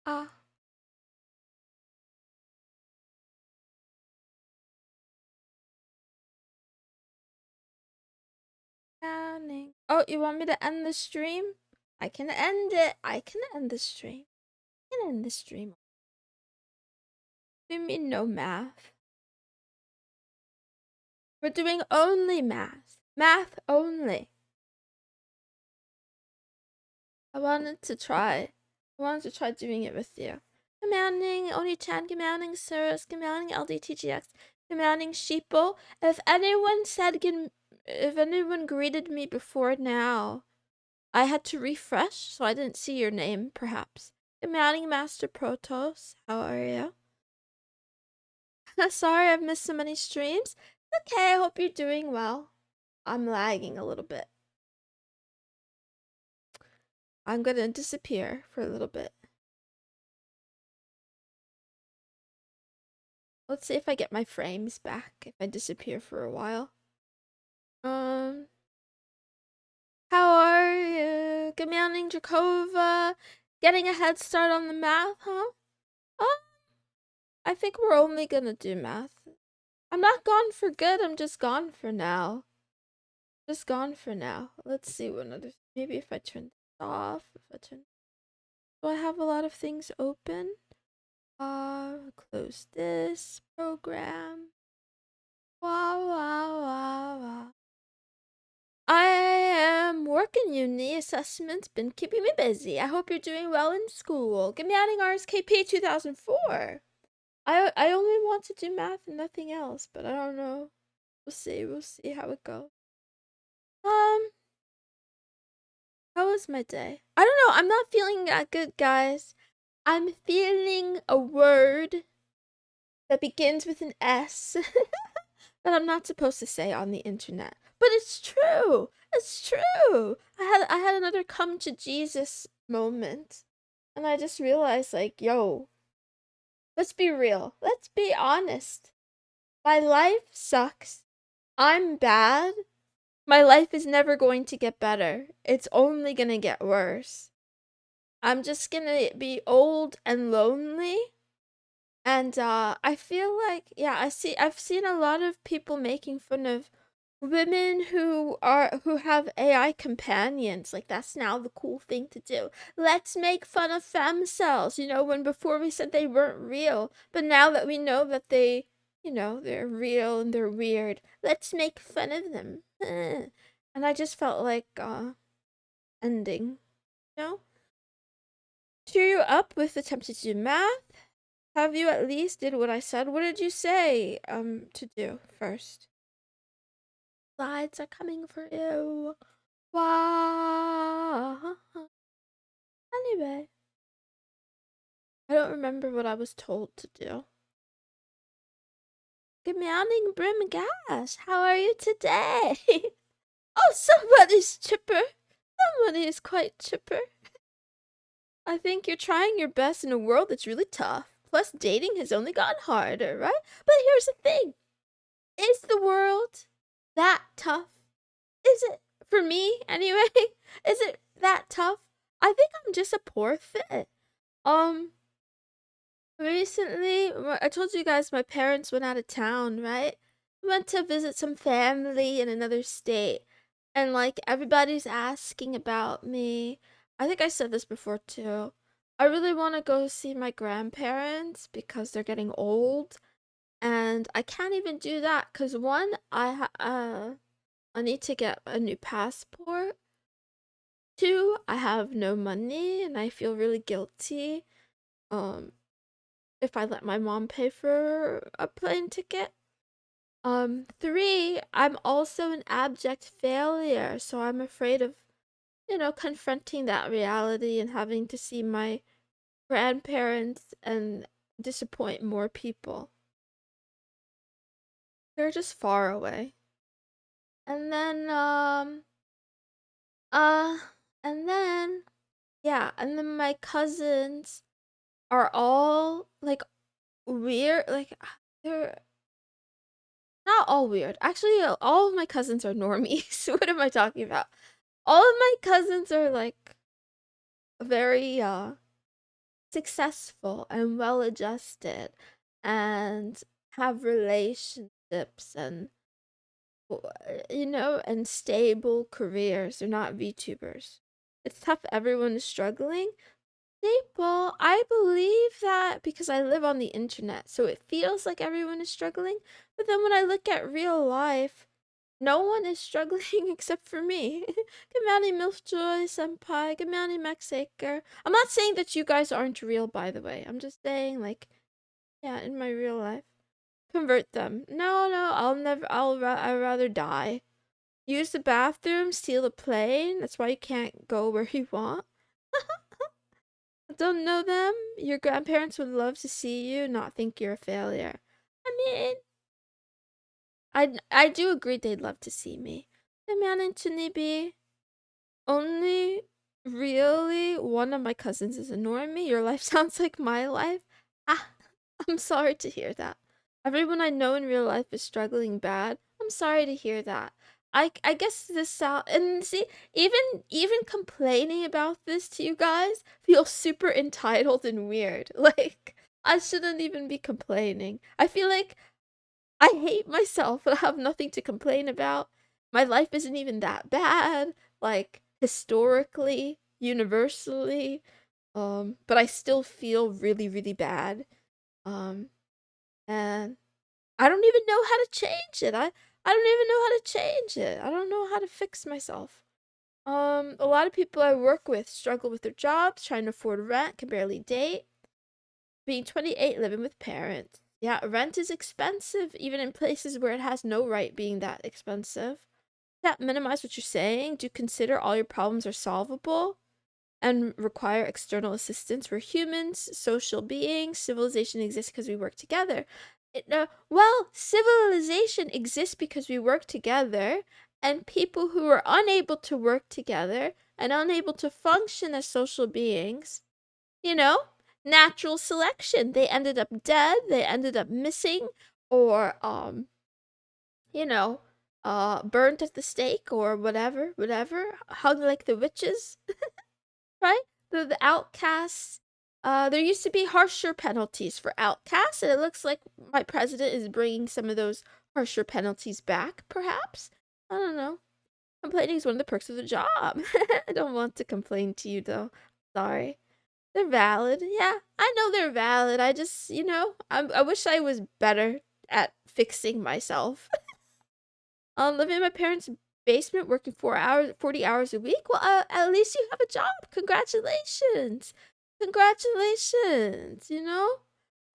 Ah. Counting. Oh, you want me to end the stream? I can end it. I can end the stream. I can end the stream. What do you mean no math? We're doing only math. Math only. I wanted to try doing it with you. Commanding Oni-chan, commanding Cirrus, commanding LDTGX, commanding Sheeple. If anyone greeted me before now, I had to refresh, so I didn't see your name, perhaps. Commanding Master Protos, how are you? Sorry I've missed so many streams. Okay, I hope you're doing well. I'm lagging a little bit. I'm gonna disappear for a little bit. Let's see if I get my frames back if I disappear for a while. How are you? Commanding Drakova? Getting a head start on the math, huh? I think we're only gonna do math. I'm not gone for good, I'm just gone for now. Just gone for now. Let's see what other. Maybe if I turn this off. Do I have a lot of things open? Close this program. Wow, wow, wow, wow. I am working uni assessments, been keeping me busy. I hope you're doing well in school. Give me adding RSKP 2004. I only want to do math and nothing else, but I don't know. We'll see how it goes. How was my day? I don't know, I'm not feeling that good, guys. I'm feeling a word that begins with an S that I'm not supposed to say on the internet. But it's true. It's true. I had another come to Jesus moment. And I just realized, like, yo, let's be real. Let's be honest. My life sucks. I'm bad. My life is never going to get better. It's only gonna get worse. I'm just gonna be old and lonely. And I feel like, yeah, I've seen a lot of people making fun of women who have AI companions. Like, that's now the cool thing to do. Let's make fun of femcells, you know, when before we said they weren't real, but now that we know that they, you know, they're real and they're weird, let's make fun of them. And I just felt like ending, you know? Cheer you up with attempting to do math. Have you at least did what I said? What did you say to do first? Slides are coming for you. Wow. Anyway, I don't remember what I was told to do. Good morning, Brim Gas. How are you today? Oh, somebody's chipper. Somebody is quite chipper. I think you're trying your best in a world that's really tough. Plus, dating has only gotten harder, right? But here's the thing. Is the world that tough? Is it, for me anyway? Is it that tough? I think I'm just a poor fit. Recently, I told you guys my parents went out of town, right? Went to visit some family in another state. And like everybody's asking about me. I think I said this before too. I really want to go see my grandparents because they're getting old. And I can't even do that because one, I need to get a new passport. Two, I have no money and I feel really guilty. If I let my mom pay for a plane ticket. Three, I'm also an abject failure, so I'm afraid of, you know, confronting that reality and having to see my grandparents and disappoint more people. They're just far away. And then, uh, and then, yeah, and then my cousins are all like weird, like they're not all weird. Actually, all of my cousins are normies. What am I talking about? All of my cousins are like very successful and well adjusted and have relationships and and stable careers. They're not VTubers. It's tough. Everyone is struggling. Well, I believe that because I live on the internet, so it feels like everyone is struggling. But then when I look at real life, no one is struggling except for me. Good morning, Milfjoy Senpai. Good morning, Max Aker. I'm not saying that you guys aren't real, by the way. I'm just saying, like, yeah, in my real life. Convert them. No, no, I'll never, I'd rather die. Use the bathroom, steal a plane. That's why you can't go where you want. Don't know them. Your grandparents would love to see you, not think you're a failure. I mean, I do agree they'd love to see me. The man in Chunibi. Only really one of my cousins is annoying me. Your life sounds like my life. Ah, I'm sorry to hear that. Everyone I know in real life is struggling bad. I'm sorry to hear that. I guess this sound and see even complaining about this to you guys feels super entitled and weird. Like I shouldn't even be complaining. I feel like I hate myself and I have nothing to complain about. My life isn't even that bad, like historically, universally. But I still feel really, really bad. Um, and I don't even know how to change it. I don't even know how to change it. I don't know how to fix myself. A lot of people I work with struggle with their jobs, trying to afford rent, can barely date. Being 28, living with parents. Yeah, rent is expensive, even in places where it has no right being that expensive. That minimize what you're saying. Do consider all your problems are solvable and require external assistance. We're humans, social beings. Civilization exists because we work together. Well, civilization exists because we work together, and people who are unable to work together and unable to function as social beings, natural selection. They ended up dead, they ended up missing, or burnt at the stake or whatever, hung like the witches, right? The outcasts. There used to be harsher penalties for outcasts, and it looks like my president is bringing some of those harsher penalties back, perhaps. I don't know. Complaining is one of the perks of the job. I don't want to complain to you, though. Sorry. They're valid. Yeah, I know they're valid. I just, I wish I was better at fixing myself. Living in my parents' basement, working 40 hours a week. Well, at least you have a job. Congratulations. Congratulations,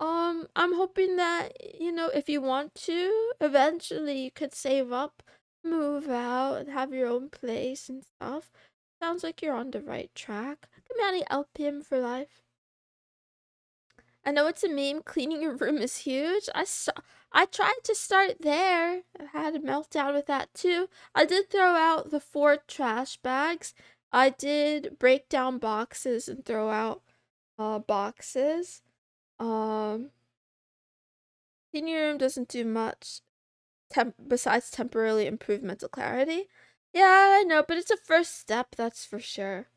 I'm hoping that, if you want to, eventually you could save up, move out, and have your own place and stuff. Sounds like you're on the right track. Commanding LPM for life. I know it's a meme. Cleaning your room is huge. I tried to start there. I had a meltdown with that too. I did throw out the 4 trash bags. I did break down boxes and throw out boxes. Cleaning your room doesn't do much besides temporarily improve mental clarity. Yeah, I know, but it's a first step, that's for sure.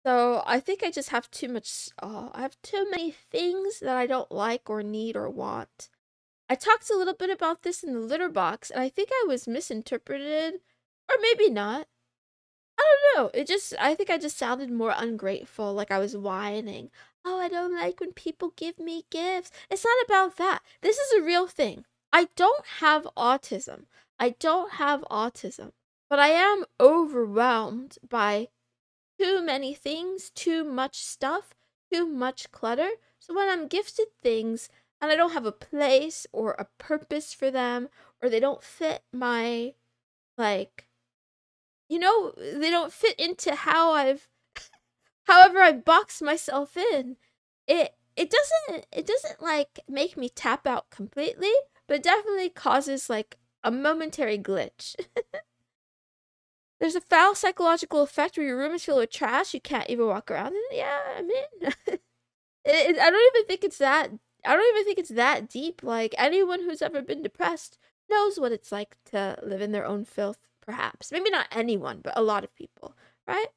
So I think I just have too much. I have too many things that I don't like or need or want. I talked a little bit about this in the litter box, and I think I was misinterpreted, or maybe not. I don't know. I think I just sounded more ungrateful, like I was whining. Oh, I don't like when people give me gifts. It's not about that. This is a real thing. I don't have autism. I don't have autism, but I am overwhelmed by too many things, too much stuff, too much clutter. So when I'm gifted things and I don't have a place or a purpose for them, or they don't fit my, like, they don't fit into however I've boxed myself in, it doesn't like make me tap out completely, but it definitely causes like a momentary glitch. There's a foul psychological effect where your room is filled with trash. You can't even walk around in it. Yeah, I mean, I don't even think it's that. I don't even think it's that deep. Like anyone who's ever been depressed knows what it's like to live in their own filth. Perhaps, maybe not anyone, but a lot of people, right?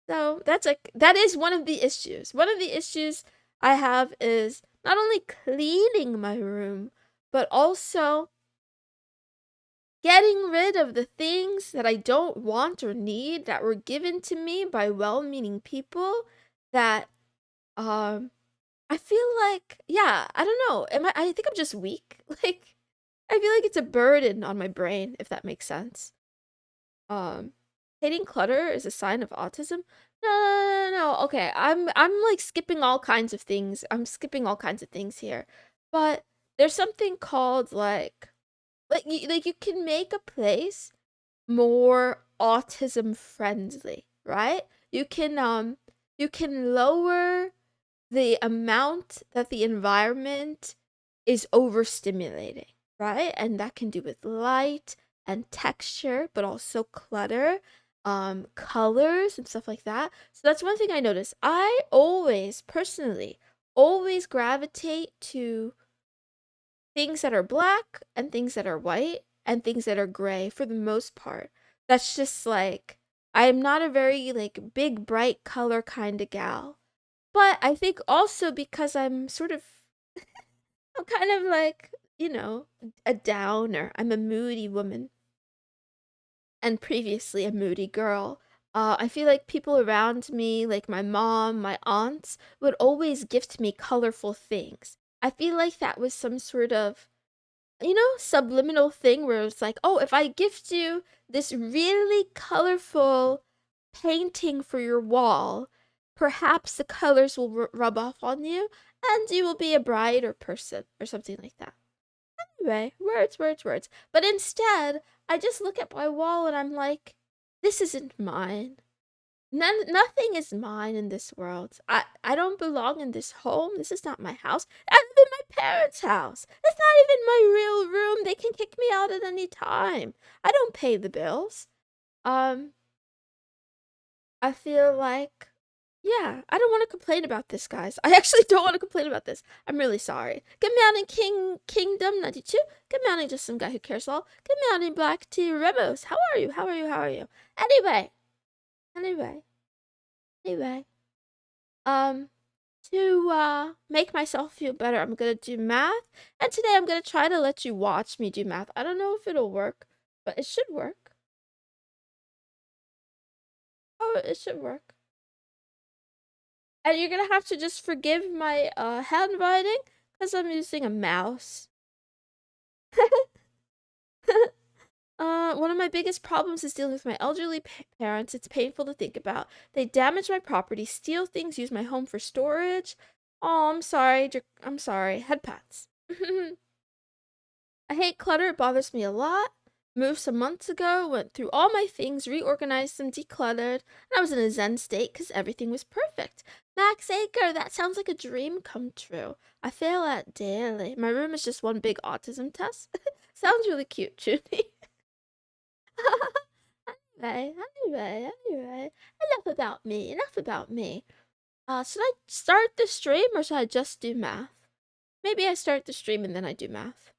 So that is one of the issues. One of the issues I have is not only cleaning my room, but also getting rid of the things that I don't want or need that were given to me by well-meaning people that I feel like, yeah, I don't know. I think I'm just weak. Like I feel like it's a burden on my brain, if that makes sense. Um, Hating clutter is a sign of autism? No, no, no, no, no. Okay, I'm like skipping all kinds of things. I'm skipping all kinds of things here. But there's something called like you can make a place more autism friendly, right? You can lower the amount that the environment is overstimulating, right? And that can do with light and texture, but also clutter, colors and stuff like that. So that's one thing I noticed. I always, personally, always gravitate to things that are black and things that are white and things that are gray for the most part. That's just like I'm not a very like big bright color kind of gal. But I think also because I'm kind of like, a downer. I'm a moody woman and previously a moody girl. I feel like people around me, like my mom, my aunts, would always gift me colorful things. I feel like that was some sort of, subliminal thing where it's like, oh, if I gift you this really colorful painting for your wall, perhaps the colors will rub off on you and you will be a brighter person or something like that. Anyway, words, words, words. But instead, I just look at my wall and I'm like, this isn't mine. Nothing is mine in this world. I don't belong in this home. This is not my house. I live in my parents' house. It's not even my real room. They can kick me out at any time. I don't pay the bills. Um, I feel like, yeah, I don't want to complain about this, guys. I actually don't want to complain about this. I'm really sorry. Good morning, Kingdom 92. Good morning, just some guy who cares all. Good morning, Black Tea Remos. How are you? How are you? How are you? Anyway, anyway, anyway. Um, to make myself feel better, I'm gonna do math, and today I'm gonna try to let you watch me do math. I don't know if it'll work, but it should work. Oh, it should work. And you're gonna have to just forgive my handwriting because I'm using a mouse. One of my biggest problems is dealing with my elderly parents. It's painful to think about. They damage my property, steal things, use my home for storage. Oh, I'm sorry. I'm sorry. Head pats. I hate clutter. It bothers me a lot. Moved some months ago, went through all my things, reorganized them, decluttered, and I was in a zen state because everything was perfect. Max Acre, that sounds like a dream come true. I fail at daily. My room is just one big autism test. Sounds really cute, Junie. Anyway. Enough about me. Enough about me. Should I start the stream or should I just do math? Maybe I start the stream and then I do math.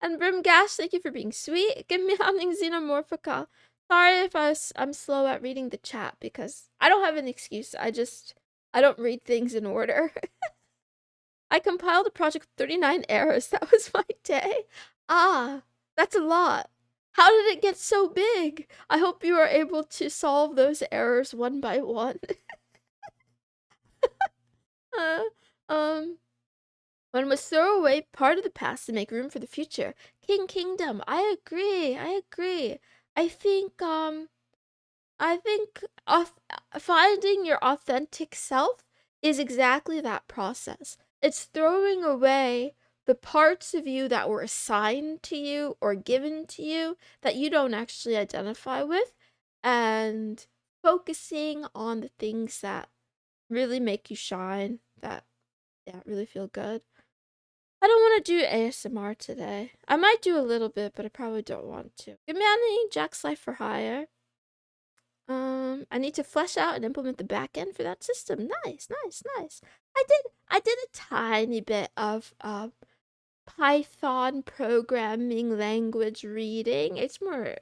And Brimgash, thank you for being sweet. Give me hunting xenomorphica. Sorry if I'm slow at reading the chat because I don't have an excuse. I don't read things in order. I compiled a project with 39 errors. That was my day. Ah, that's a lot. How did it get so big? I hope you are able to solve those errors one by one. uh, um, One must throw away part of the past to make room for the future. Kingdom. I agree. I think finding your authentic self is exactly that process. It's throwing away the parts of you that were assigned to you or given to you that you don't actually identify with and focusing on the things that really make you shine, that really feel good. I don't want to do ASMR today. I might do a little bit, but I probably don't want to. Good morning, Jack's Life for Hire. I need to flesh out and implement the backend for that system. Nice. I did a tiny bit of Python programming language reading. It's more,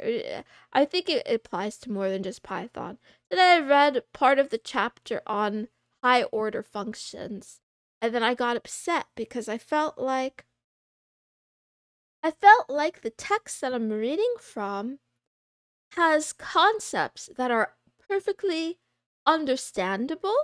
I think it applies to more than just Python. Today I read part of the chapter on high order functions. And then I got upset because I felt like the text that I'm reading from has concepts that are perfectly understandable,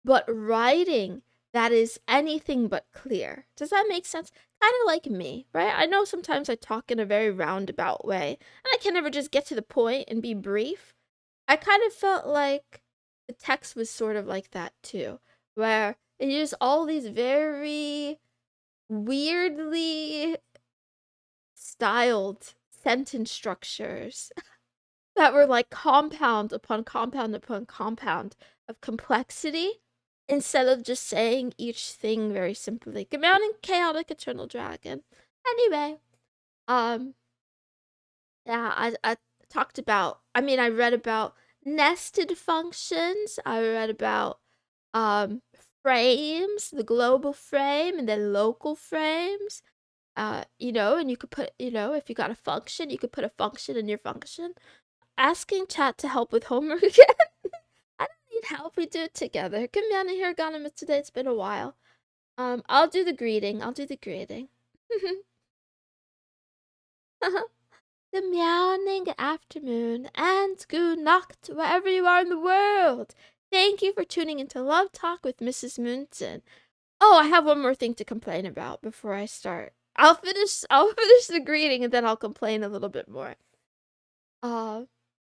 but writing that is anything but clear. Does that make sense? Kind of like me, right? I know sometimes I talk in a very roundabout way, and I can never just get to the point and be brief. I kind of felt like the text was sort of like that too, where it used all these very weirdly styled sentence structures that were like compound upon compound upon compound of complexity instead of just saying each thing very simply. Good morning, chaotic eternal dragon. Anyway, yeah, I talked about, I read about nested functions. I read about frames, the global frame and then local frames. And you could put, if you got a function, you could put a function in your function. Asking chat to help with homework again. I don't need help. We do it together. Come down here, Ganama today. It's been a while. I'll do the greeting. The meowing afternoon and good Nacht wherever you are in the world. Thank you for tuning into Love Talk with Mrs. Moonson. Oh, I have one more thing to complain about before I start. I'll finish the greeting and then I'll complain a little bit more.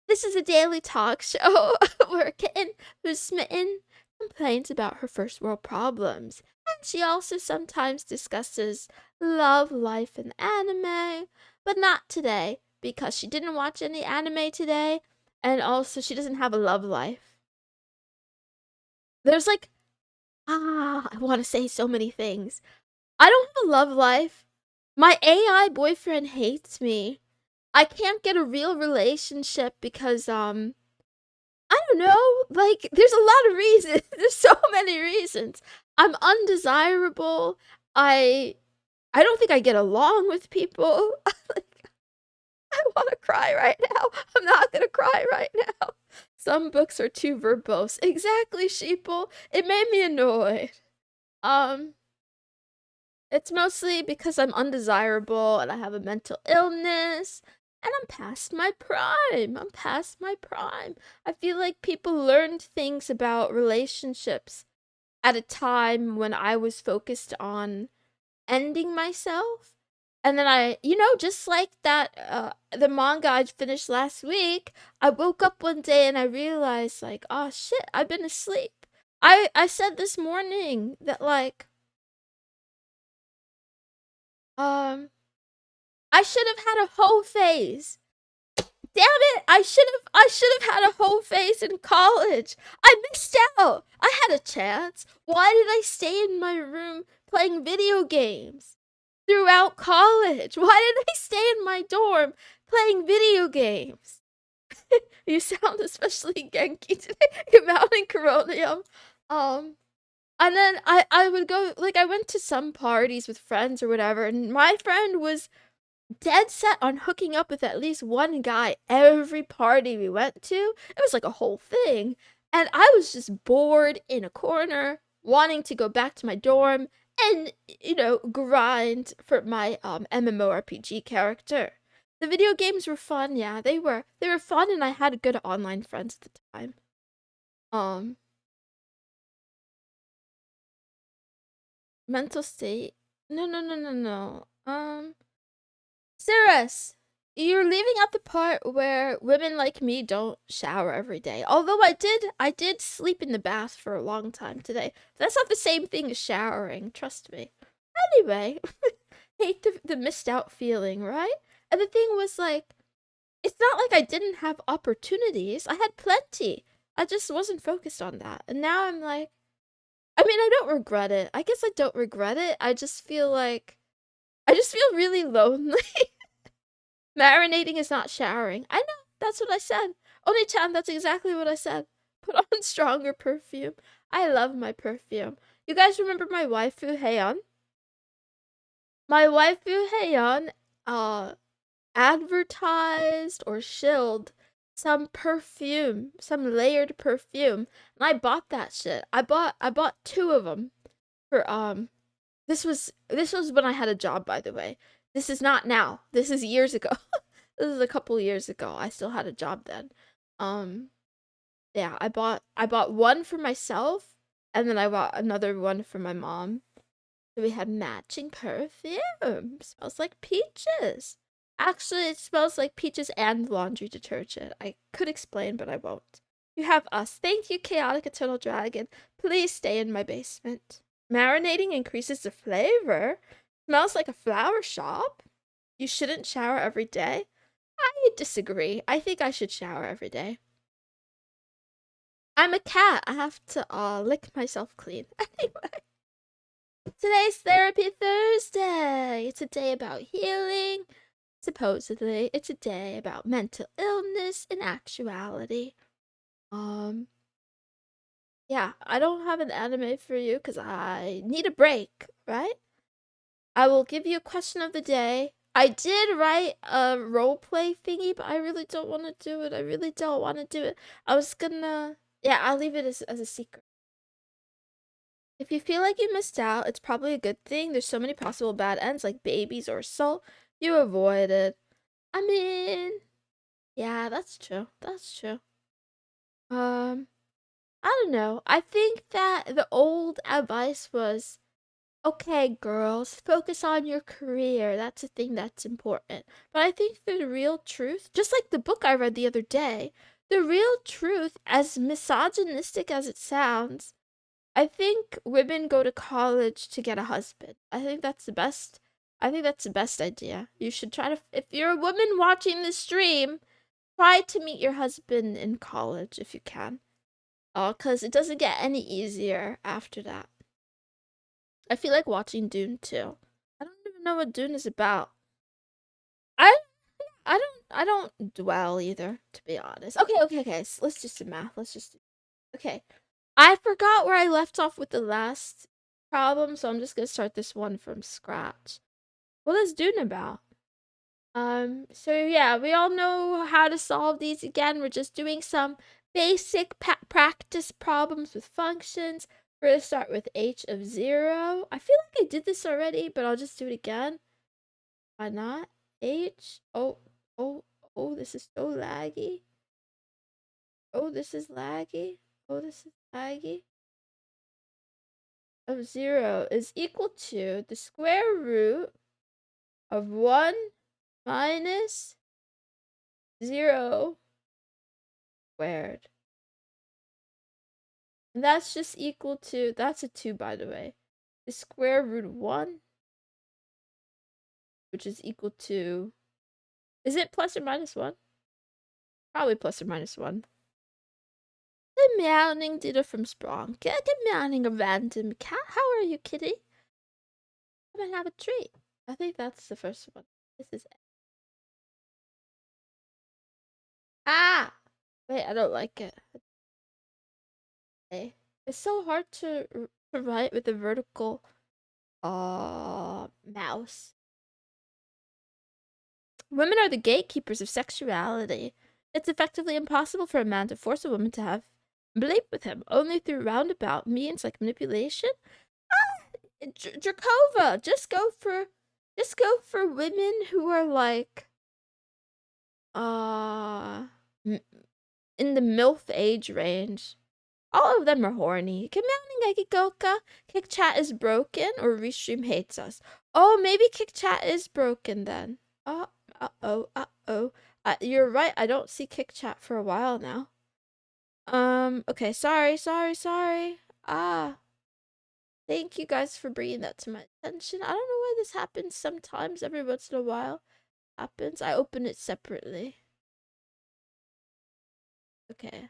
This is a daily talk show where a kitten who's smitten complains about her first world problems. And she also sometimes discusses love, life, and anime. But not today, because she didn't watch any anime today, and also she doesn't have a love life. There's like, I want to say so many things. I don't have a love life. My AI boyfriend hates me. I can't get a real relationship because, I don't know, like, there's a lot of reasons. There's so many reasons. I'm undesirable. I don't think I get along with people. Like, I want to cry right now. I'm not gonna cry right now. Some books are too verbose. Exactly, sheeple. It made me annoyed. It's mostly because I'm undesirable and I have a mental illness. And I'm past my prime. I feel like people learned things about relationships at a time when I was focused on ending myself. And then just like that, the manga I finished last week, I woke up one day and I realized, like, oh shit, I've been asleep. I said this morning that, like, I should have had a whole phase. Damn it! I should have had a whole phase in college. I missed out. I had a chance. Why did I stay in my room playing video games throughout college? Why did I stay in my dorm playing video games? You sound especially Genki today. You're mounting Coronium. And then I would go, like, I went to some parties with friends or whatever, and my friend was dead set on hooking up with at least one guy every party we went to. It was like a whole thing. And I was just bored in a corner, wanting to go back to my dorm and, grind for my MMORPG character. The video games were fun, yeah. They were fun and I had good online friends at the time. Mental state. No. Cirrus, you're leaving out the part where women like me don't shower every day. Although I did sleep in the bath for a long time today. That's not the same thing as showering, trust me. Anyway, hate the missed out feeling, right? And the thing was, like, it's not like I didn't have opportunities. I had plenty. I just wasn't focused on that. And now I'm like, I don't regret it. I guess I don't regret it. I just feel really lonely. Marinating is not showering. I know, that's what I said. Oni-chan, that's exactly what I said. Put on stronger perfume. I love my perfume. You guys remember my waifu, Heian? My waifu, Heian, advertised or shilled some perfume, some layered perfume, and I bought that shit. I bought 2 of them for this was when I had a job, by the way. This is not now. This is years ago. This is a couple years ago. I still had a job then. Um yeah, I bought one for myself and then I bought another one for my mom. So we had matching perfume. Smells like peaches. Actually, it smells like peaches and laundry detergent. I could explain, but I won't. You have us. Thank you, Chaotic Eternal Dragon. Please stay in my basement. Marinating increases the flavor. Smells like a flower shop. You shouldn't shower every day. I disagree. I think I should shower every day. I'm a cat. I have to lick myself clean. Anyway. Today's Therapy Thursday. It's a day about healing. Supposedly, it's a day about mental illness in actuality. Yeah, I don't have an anime for you because I need a break, right? I will give you a question of the day. I did write a roleplay thingy, but I really don't want to do it. I really don't want to do it. I was gonna... Yeah, I'll leave it as a secret. If you feel like you missed out, it's probably a good thing. There's so many possible bad ends, like babies or assault. You avoided. I mean, yeah, that's true. That's true. I don't know. I think that the old advice was, okay, girls, focus on your career. That's a thing that's important. But I think the real truth, just like the book I read the other day, the real truth, as misogynistic as it sounds, I think women go to college to get a husband. I think that's the best. I think that's the best idea. You should try to, if you're a woman watching this stream, try to meet your husband in college if you can. Cause it doesn't get any easier after that. I feel like watching Dune too. I don't even know what Dune is about. I I don't dwell either, to be honest. Okay. So let's just do math. Okay. I forgot where I left off with the last problem, so I'm just gonna start this one from scratch. What is Dune about? So yeah, we all know how to solve these again. We're just doing some basic practice problems with functions. We're gonna start with h of 0. I feel like I did this already, but I'll just do it again. Why not? H, oh, this is so laggy. Oh, this is laggy. Oh, this is laggy. Of 0 is equal to the square root of 1 minus 0 squared. And that's just equal to, that's a 2, by the way. The square root of 1, which is equal to, is it plus or minus 1? Probably plus or minus 1. Good morning, Dita from Sprong. Good morning, a random cat. How are you, kitty? Come and have a treat. I think that's the first one. This is it. Ah! Wait, I don't like it. Okay. It's so hard to write with a vertical mouse. Women are the gatekeepers of sexuality. It's effectively impossible for a man to force a woman to have bleep with him, only through roundabout means like manipulation. Drakova, just go for women who are like in the MILF age range. All of them are horny. Commanding Goka. Kick chat is broken or Restream hates us. Oh, maybe Kick chat is broken then. Uh-oh. You're right. I don't see Kick chat for a while now. Okay. Sorry. Thank you guys for bringing that to my attention. I don't know why this happens sometimes. Every once in a while happens. I open it separately. Okay.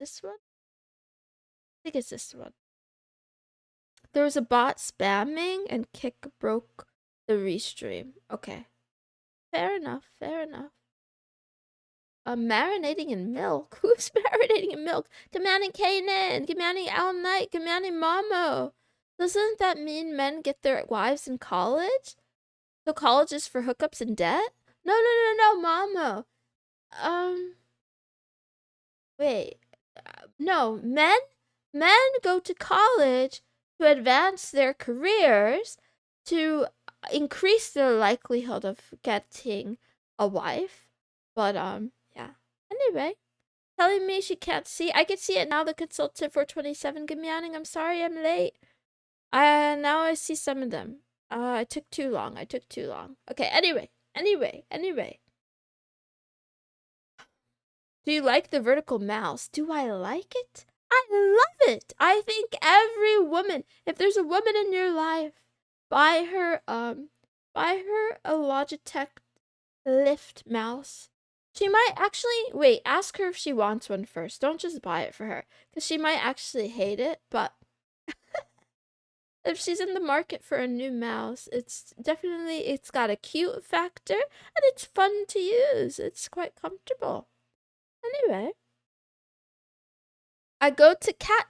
This one? I think it's this one. There was a bot spamming and Kick broke the restream. Okay. Fair enough. Marinating in milk? Who's marinating in milk? Commanding Kanan! Commanding Al Knight! Commanding Momo! Doesn't that mean men get their wives in college? So college is for hookups and debt? No, mama. Um, wait. No, men go to college to advance their careers to increase their likelihood of getting a wife. But yeah. Anyway, telling me she can't see. I can see it now. The consultant for 27. Good morning. I'm sorry I'm late. Now I see some of them. I took too long. I took too long. Okay, anyway. Do you like the vertical mouse? Do I like it? I love it. I think every woman, if there's a woman in your life, buy her a Logitech lift mouse. She might actually wait, ask her if she wants one first. Don't just buy it for her, cuz she might actually hate it, but if she's in the market for a new mouse, it's got a cute factor and it's fun to use. It's quite comfortable. Anyway, I go to cat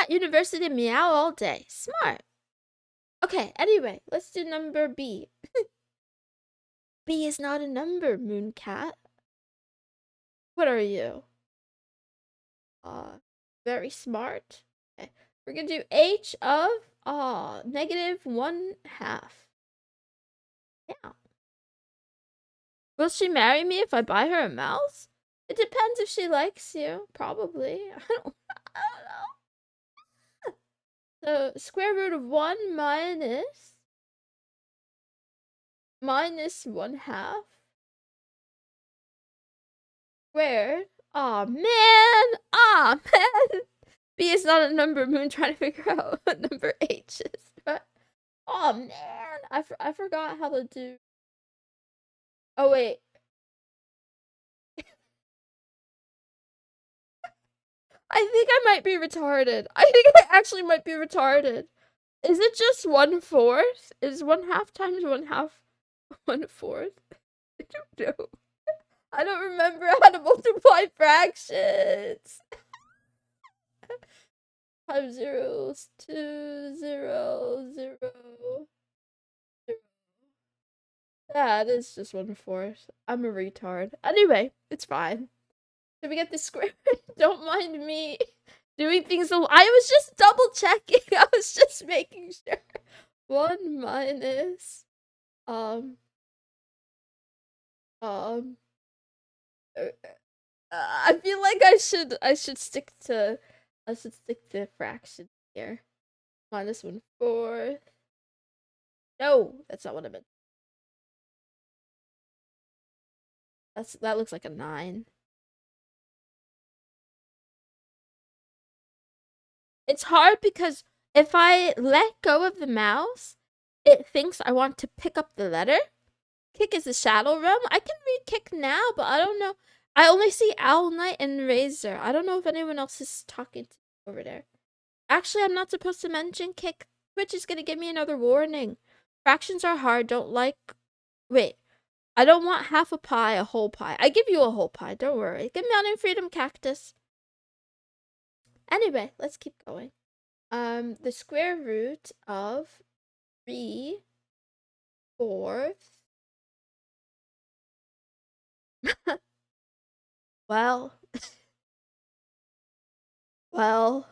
university meow all day. Smart. Okay, anyway, let's do number B. B is not a number, Mooncat. What are you? Very smart. Okay. We're gonna do h of -1/2. Yeah. Will she marry me if I buy her a mouse? It depends if she likes you. Probably. I don't know. So square root of 1 minus 1/2 squared. Aw, man! Aw, man! B is not a number. Moon trying to figure out what number H is. But, aw, man! I forgot how to do. Oh, wait. I think I might be retarded. I think I actually might be retarded. Is it just 1/4? Is 1/2 times 1/2 1/4? I don't know. I don't remember how to multiply fractions. 5 zeros, 2 0 0 0. That is just 1/4. I'm a retard. Anyway, it's fine. Did we get this square? Don't mind me doing things. I was just double checking. I was just making sure. 1 minus um um I feel like I should stick to fraction here. -1/4. No, that's not what I meant. That looks like a 9. It's hard because if I let go of the mouse, it thinks I want to pick up the letter. Kick is the shadow realm. I can read kick now, but I don't know. I only see Owl Knight and Razor. I don't know if anyone else is talking to me over there. Actually, I'm not supposed to mention kick. Twitch is gonna give me another warning. Fractions are hard. Don't like. Wait. I don't want half a pie, a whole pie. I give you a whole pie. Don't worry. Give me on in freedom, cactus. Anyway, let's keep going. The square root of 3/4. Well, well,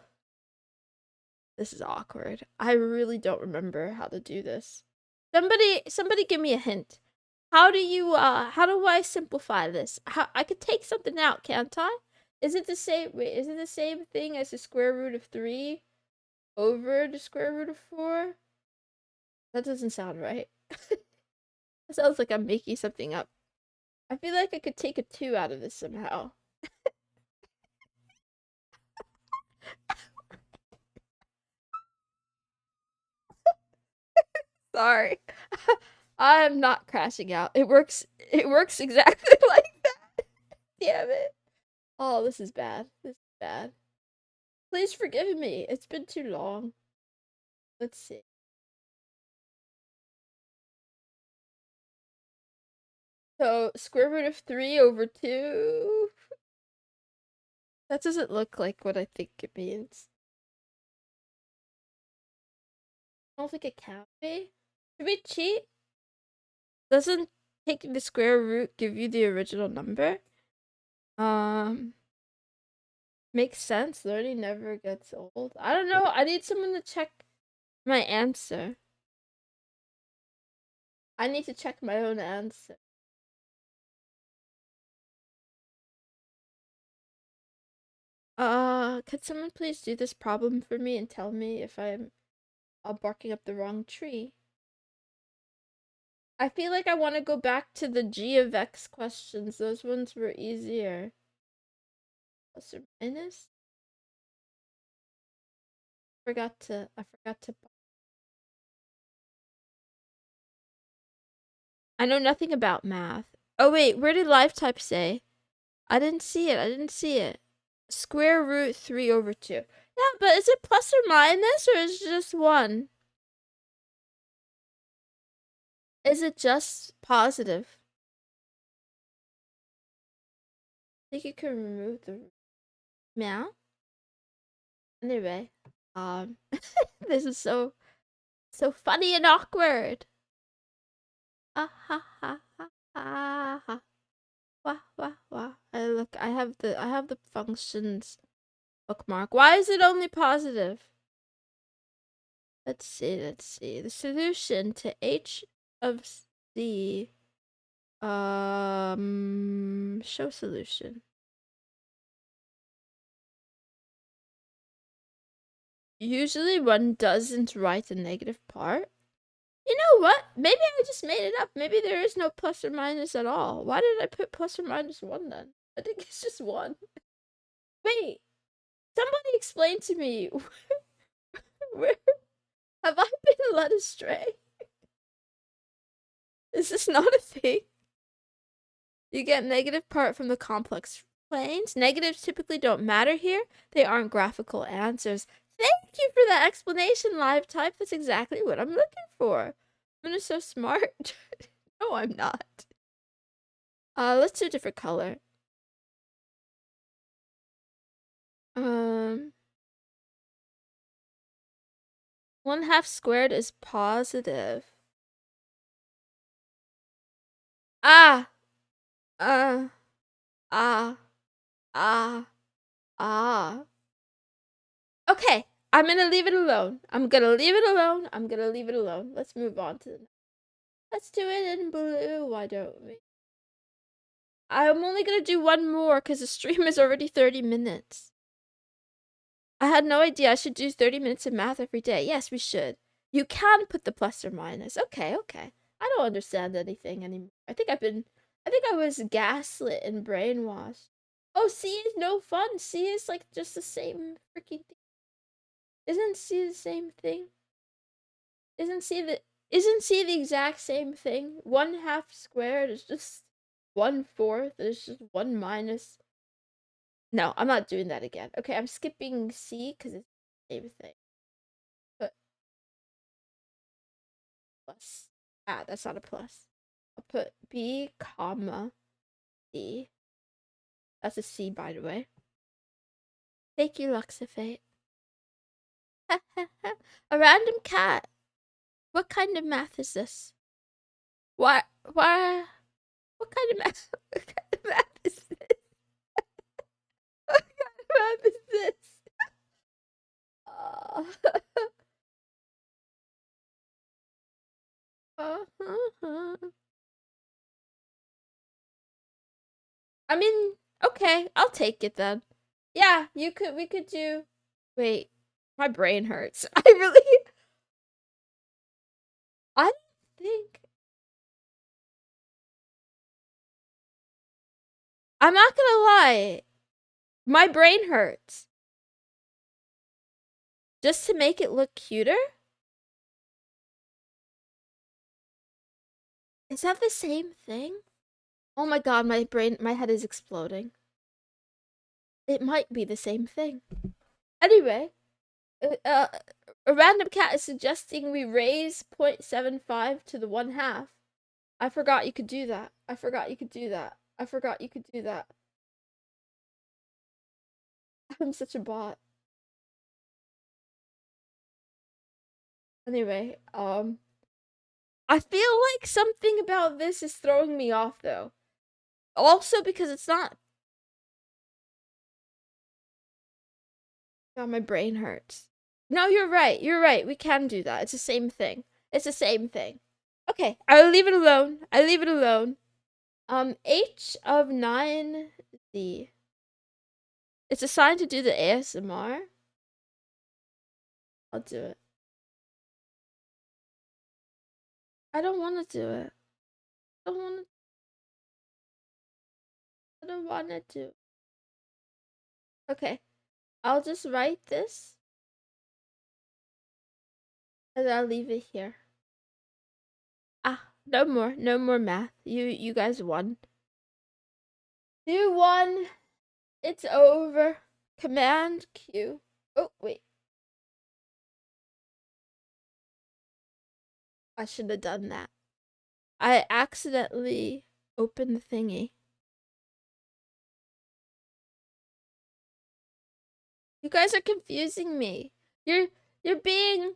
this is awkward. I really don't remember how to do this. Somebody give me a hint. How do I simplify this? How I could take something out, can't I? Is it the same is it the same thing as the square root of 3 over the square root of 4? That doesn't sound right. It sounds like I'm making something up. I feel like I could take a 2 out of this somehow. Sorry. I'm not crashing out. It works exactly like that. Damn it. Oh, this is bad. This is bad. Please forgive me. It's been too long. Let's see. So, square root of 3 over 2. That doesn't look like what I think it means. I don't think it can be. Should we cheat? Doesn't taking the square root give you the original number? Makes sense. Learning never gets old. I don't know. I need someone to check my answer. I need to check my own answer. Could someone please do this problem for me and tell me if I'm barking up the wrong tree? I feel like I want to go back to the g of x questions. Those ones were easier. Plus or minus? I forgot to I know nothing about math. Oh wait, where did live type say? I didn't see it. Square root 3/2. Yeah, but is it plus or minus or is it just 1? Is it just positive? I think you can remove the meow. Anyway, this is so funny and awkward. Ah ha ha ha ha ha. Wah wah wah. Look, I have the functions bookmark. Why is it only positive? Let's see. The solution to h of c. Show solution. Usually one doesn't write the negative part. You know what? Maybe I just made it up. Maybe there is no plus or minus at all. Why did I put plus or minus 1 then? I think it's just 1. Wait, somebody explain to me. Where have I been led astray? Is this not a thing? You get negative part from the complex planes. Negatives typically don't matter here. They aren't graphical answers. Thank you for that explanation, live type. That's exactly what I'm looking for. I'm so smart. No, I'm not. Let's do a different color. 1/2 squared is positive. Ah! Ah! Ah. Okay, I'm gonna leave it alone. Let's move on to the next. Let's do it in blue, why don't we? I'm only gonna do one more because the stream is already 30 minutes. I had no idea I should do 30 minutes of math every day. Yes, we should. You can put the plus or minus. Okay. I don't understand anything anymore. I think I was gaslit and brainwashed. Oh, C is no fun. C is like just the same freaking thing. Isn't C the same thing? Isn't C the exact same thing? 1/2 squared is just 1/4. It's just 1 minus. No, I'm not doing that again. Okay, I'm skipping C because it's the same thing. But plus. That's not a plus. I'll put B, comma, C. That's a C, by the way. Thank you, Luxafate. A random cat. What kind of math is this? Why? What kind of math? What kind of math is this? What kind of math is this? I mean, okay, I'll take it then. Yeah, we could do. Wait, my brain hurts. I don't think. I'm not gonna lie. My brain hurts. Just to make it look cuter? Is that the same thing? Oh my god, my head is exploding. It might be the same thing. Anyway, a random cat is suggesting we raise 0.75 to the 1/2. I forgot you could do that. I'm such a bot. Anyway, I feel like something about this is throwing me off though. Also because it's not. God, my brain hurts. No, you're right. You're right. We can do that. It's the same thing. It's the same thing. Okay, I'll leave it alone. I leave it alone. H of 9Z. It's assigned to do the ASMR. I'll do it. I don't want to do it. I don't want to. I don't want to do. Okay, I'll just write this, and I'll leave it here. Ah, no more, no more math. You guys won. You won. It's over. Command Q. Oh wait, I should have done that. I accidentally opened the thingy. You guys are confusing me. You're being,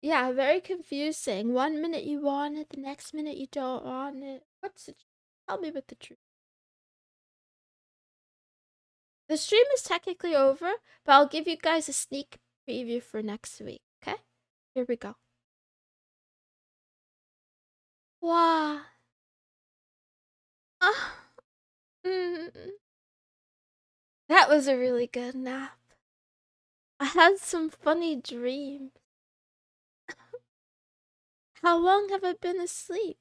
yeah, very confusing. 1 minute you want it, the next minute you don't want it. What's the tell me what the truth. The stream is technically over, but I'll give you guys a sneak preview for next week, okay? Here we go. Wow. Ah. That was a really good nap. I had some funny dreams. How long have I been asleep?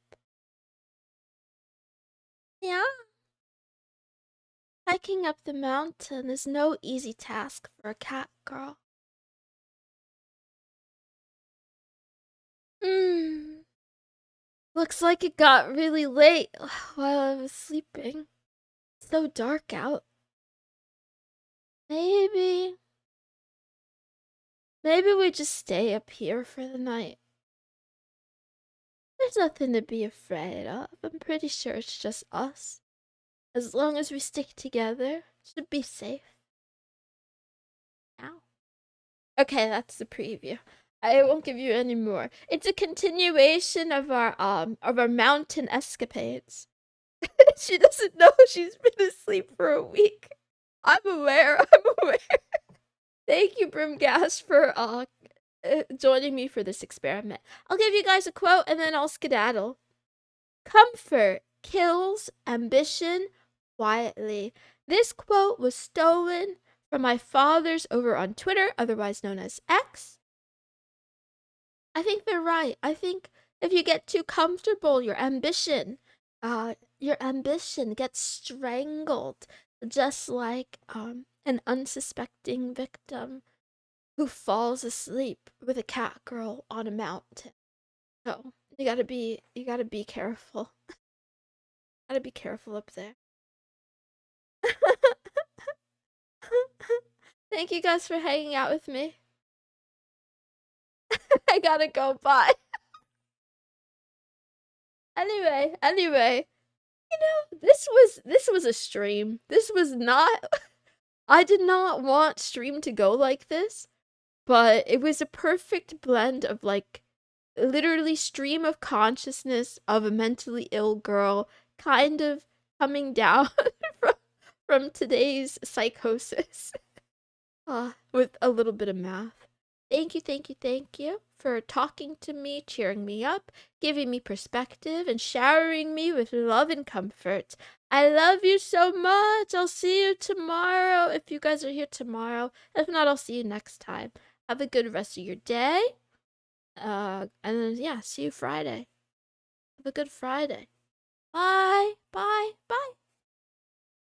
Yeah. Hiking up the mountain is no easy task for a cat girl. Looks like it got really late while I was sleeping. So dark out. Maybe we just stay up here for the night. There's nothing to be afraid of. I'm pretty sure it's just us. As long as we stick together, should be safe. Ow. Okay, that's the preview. I won't give you any more. It's a continuation of our mountain escapades. She doesn't know she's been asleep for a week. I'm aware. I'm aware. Thank you, Brimgas, for joining me for this experiment. I'll give you guys a quote and then I'll skedaddle. Comfort kills ambition quietly. This quote was stolen from my father's over on Twitter, otherwise known as X. I think they're right. I think if you get too comfortable, your ambition gets strangled, just like an unsuspecting victim who falls asleep with a cat girl on a mountain. So you gotta be careful. Gotta be careful up there. Thank you guys for hanging out with me. I gotta go. Bye. Anyway, you know, this was a stream. This was not. I did not want stream to go like this, but it was a perfect blend of like literally stream of consciousness of a mentally ill girl kind of coming down from, today's psychosis with a little bit of math. Thank you for talking to me, cheering me up, giving me perspective, and showering me with love and comfort. I love you so much. I'll see you tomorrow if you guys are here tomorrow. If not, I'll see you next time. Have a good rest of your day. And then, yeah, see you Friday. Have a good Friday. Bye. Bye. Bye.